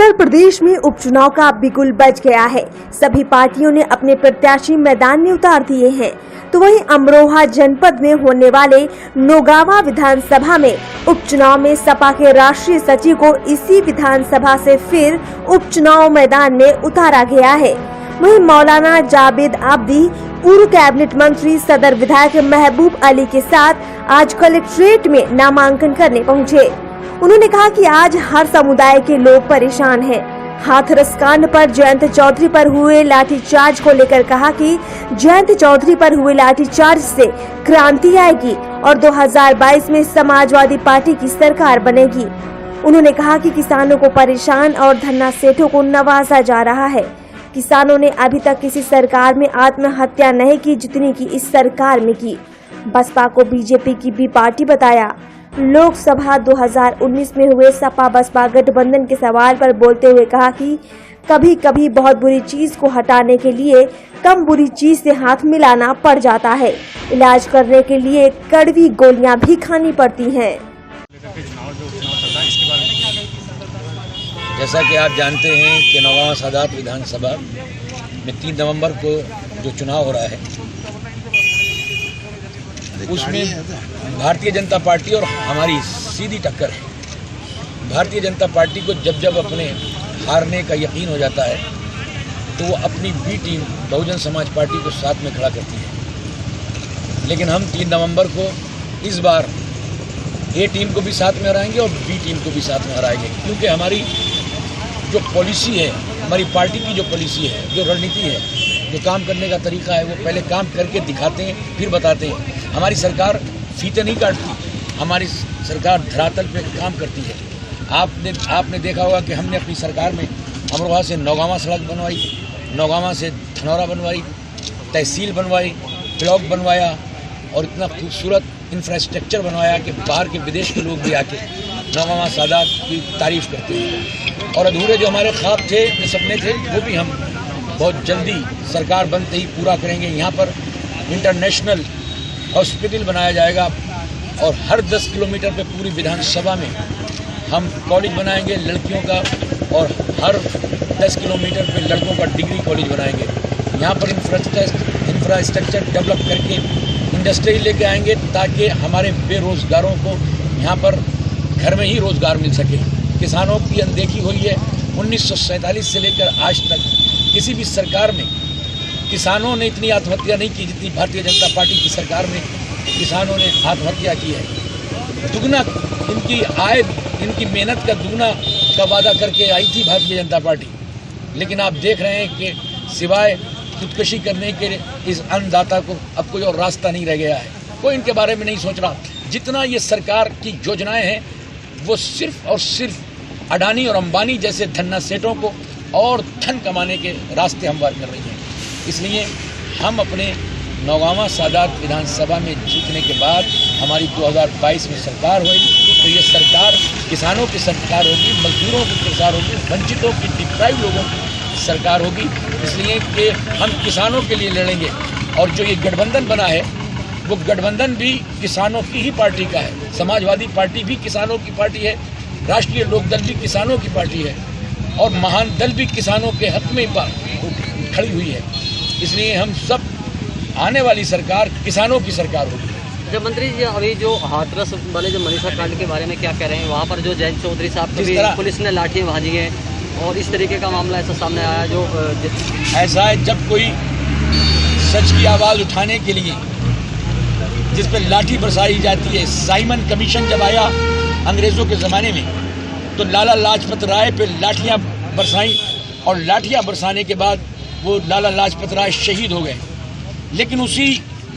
उत्तर प्रदेश में उपचुनाव का बिगुल बज गया है। सभी पार्टियों ने अपने प्रत्याशी मैदान में उतार दिए हैं। तो वहीं अमरोहा जनपद में होने वाले नौगावा विधानसभा में उपचुनाव में सपा के राष्ट्रीय सचिव को इसी विधानसभा से फिर उपचुनाव मैदान में उतारा गया है। वहीं मौलाना जावेद आब्दी पूर्व कैबिनेट मंत्री सदर विधायक महबूब अली के साथ आज कलेक्ट्रेट में नामांकन करने पहुंचे। उन्होंने कहा कि आज हर समुदाय के लोग परेशान हैं। हाथरस कांड पर जयंत चौधरी पर हुए लाठीचार्ज को लेकर कहा कि जयंत चौधरी पर हुए लाठीचार्ज से क्रांति आएगी और 2022 में समाजवादी पार्टी की सरकार बनेगी। उन्होंने कहा कि किसानों को परेशान और धन्ना सेठों को नवाजा जा रहा है। किसानों ने अभी तक किसी सरकार में आत्महत्या नहीं की जितनी की इस सरकार में की। बसपा को बीजेपी की बी पार्टी बताया। लोकसभा 2019 में हुए सपा बसपा गठबंधन के सवाल पर बोलते हुए कहा कि कभी कभी बहुत बुरी चीज को हटाने के लिए कम बुरी चीज से हाथ मिलाना पड़ जाता है। इलाज करने के लिए कड़वी गोलियां भी खानी पड़ती हैं। जैसा कि आप जानते हैं कि नौगावा सादात विधानसभा में 3 नवंबर को जो चुनाव हो रहा है उसमें भारतीय जनता पार्टी और हमारी सीधी टक्कर है। भारतीय जनता पार्टी को जब जब अपने हारने का यकीन हो जाता है तो वो अपनी B team Bahujan Samaj party को साथ में खड़ा करती है। लेकिन हम 3 नवंबर को इस बार ए टीम को भी साथ में हराएंगे और बी टीम को भी साथ में हराएंगे, क्योंकि हमारी जो पॉलिसी है, हमारी पार्टी की जो पॉलिसी है, जो रणनीति है, जो काम करने का तरीका है, वो पहले काम करके दिखाते हैं फिर बताते हैं। हमारी सरकार फीते नहीं काटती, हमारी सरकार धरातल पे काम करती है। आपने देखा होगा कि हमने अपनी सरकार में अमरोहा से नौगावा सड़क बनवाई, नौगावा से धनौरा बनवाई, तहसील बनवाई, ब्लॉक बनवाया और इतना खूबसूरत इंफ्रास्ट्रक्चर बनवाया कि बाहर के विदेश के लोग भी आके नौगावा सादात की तारीफ करते हैं। और अधूरे जो हमारे ख्वाब थे, जो सपने थे, वो भी हम बहुत जल्दी सरकार बनते ही पूरा करेंगे। यहाँ पर इंटरनेशनल हॉस्पिटल बनाया जाएगा और हर 10 किलोमीटर पे पूरी विधानसभा में हम कॉलेज बनाएंगे लड़कियों का और हर 10 किलोमीटर पे लड़कों का डिग्री कॉलेज बनाएंगे। यहाँ पर इंफ्रास्ट्रक्चर डेवलप करके इंडस्ट्री लेके आएंगे ताकि हमारे बेरोज़गारों को यहाँ पर घर में ही रोज़गार मिल सके। किसानों की अनदेखी हुई है। 1947 से लेकर आज तक किसी भी सरकार में किसानों ने इतनी आत्महत्या नहीं की जितनी भारतीय जनता पार्टी की सरकार में किसानों ने आत्महत्या की है। दुगना इनकी आय, इनकी मेहनत का दुगना का वादा करके आई थी भारतीय जनता पार्टी, लेकिन आप देख रहे हैं कि सिवाय खुदकुशी करने के इस अन्नदाता को अब कोई और रास्ता नहीं रह गया है। कोई इनके बारे में नहीं सोच रहा। जितना ये सरकार की योजनाएं हैं वो सिर्फ और सिर्फ अडानी और अंबानी जैसे धन्ना सेठों को और धन कमाने के रास्ते हमवार कर रही हैं। इसलिए हम अपने नौगावा सादात विधानसभा में जीतने के बाद हमारी 2022 में सरकार हुई तो ये सरकार किसानों की सरकार होगी, मजदूरों की सरकार होगी, वंचितों की, डिप्राइव लोगों की सरकार होगी। इसलिए कि हम किसानों के लिए लड़ेंगे और जो ये गठबंधन बना है वो गठबंधन भी किसानों की ही पार्टी का है। समाजवादी पार्टी भी किसानों की पार्टी है, राष्ट्रीय लोकदल भी किसानों की पार्टी है और महान दल भी किसानों के हक में खड़ी हुई है। इसलिए हम सब आने वाली सरकार किसानों की सरकार होगी। जब मंत्री जी अभी जो हाथरस वाले जो मनीषा कांड के बारे में क्या कह रहे हैं, वहाँ पर जो जयंत चौधरी साहब की पुलिस ने लाठियाँ भाजी हैं और इस तरीके का मामला ऐसा सामने आया जो ऐसा है जब कोई सच की आवाज़ उठाने के लिए जिस पर लाठी बरसाई जाती है। साइमन कमीशन जब आया अंग्रेज़ों के ज़माने में तो लाला लाजपत राय पे लाठियाँ बरसाई और लाठियाँ बरसाने के बाद वो लाला लाजपत राय शहीद हो गए। लेकिन उसी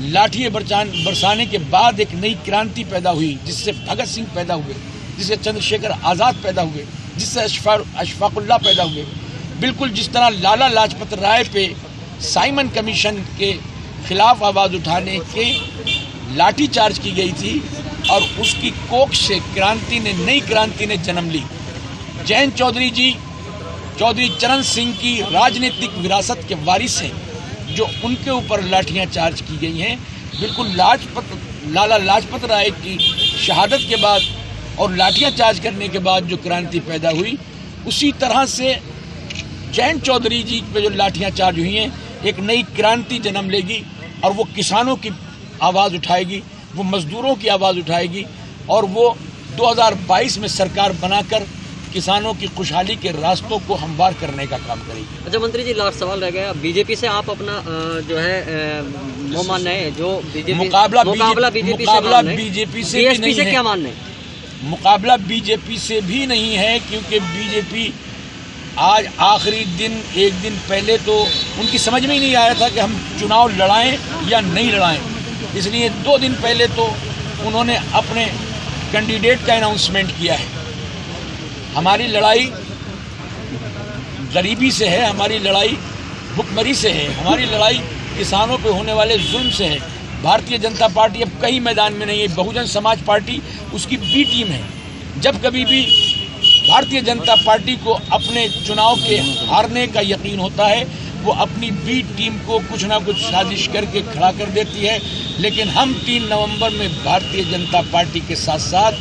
लाठियाँ बरसाने के बाद एक नई क्रांति पैदा हुई जिससे भगत सिंह पैदा हुए, जिससे चंद्रशेखर आज़ाद पैदा हुए, जिससे अशफाकुल्लाह पैदा हुए। बिल्कुल जिस तरह लाला लाजपत राय पे साइमन कमीशन के खिलाफ आवाज़ उठाने के लाठीचार्ज की गई थी और उसकी कोख से नई क्रांति ने जन्म ली। जयंत चौधरी जी चौधरी चरण सिंह की राजनीतिक विरासत के वारिस हैं जो उनके ऊपर लाठियाँ चार्ज की गई हैं। बिल्कुल लाला लाजपत राय की शहादत के बाद और लाठियाँ चार्ज करने के बाद जो क्रांति पैदा हुई उसी तरह से जयंत चौधरी जी पे जो लाठियां चार्ज हुई हैं एक नई क्रांति जन्म लेगी और वो किसानों की आवाज़ उठाएगी, वो मजदूरों की आवाज़ उठाएगी और वो 2022 में सरकार बनाकर किसानों की खुशहाली के रास्तों को हमवार करने का काम करेगी। अच्छा मंत्री जी, लास्ट सवाल रह गया, बीजेपी से आप अपना जो है वो मानना है, जो मुकाबला बीजेपी से भी नहीं है, क्या मानना है? मुकाबला बीजेपी से भी नहीं है, क्योंकि बीजेपी आज आखिरी दिन, एक दिन पहले तो उनकी समझ में ही नहीं आया था कि हम चुनाव लड़ाएं या नहीं लड़ाएं, इसलिए 2 दिन पहले तो उन्होंने अपने कैंडिडेट का अनाउंसमेंट किया है। हमारी लड़ाई गरीबी से है, हमारी लड़ाई भुखमरी से है, हमारी लड़ाई किसानों पे होने वाले जुल्म से है। भारतीय जनता पार्टी अब कहीं मैदान में नहीं है, बहुजन समाज पार्टी उसकी बी टीम है। जब कभी भी भारतीय जनता पार्टी को अपने चुनाव के हारने का यकीन होता है, वो अपनी बी टीम को कुछ ना कुछ साजिश करके खड़ा कर देती है, लेकिन हम 3 नवंबर में भारतीय जनता पार्टी के साथ साथ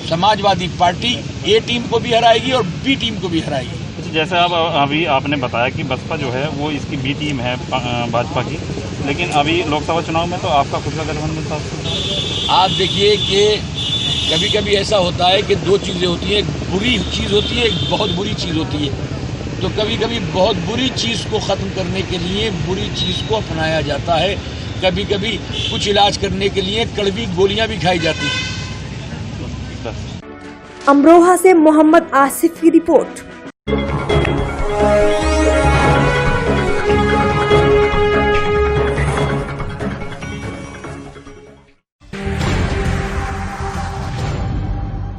समाजवादी पार्टी ए टीम को भी हराएगी और बी टीम को भी हराएगी। जैसे अब अभी आपने बताया कि बसपा जो है वो इसकी बी टीम है भाजपा की, लेकिन अभी लोकसभा चुनाव में तो आपका खुद का गठबंधन था। आप देखिए कि कभी कभी ऐसा होता है कि 2 चीज़ें होती हैं, एक बुरी चीज़ होती है, एक बहुत बुरी चीज़ होती है। तो कभी कभी बहुत बुरी चीज़ को ख़त्म करने के लिए बुरी चीज़ को अपनाया जाता है, कभी कभी कुछ इलाज करने के लिए कड़वी गोलियां भी खाई जाती हैं। अमरोहा से मोहम्मद आसिफ की रिपोर्ट।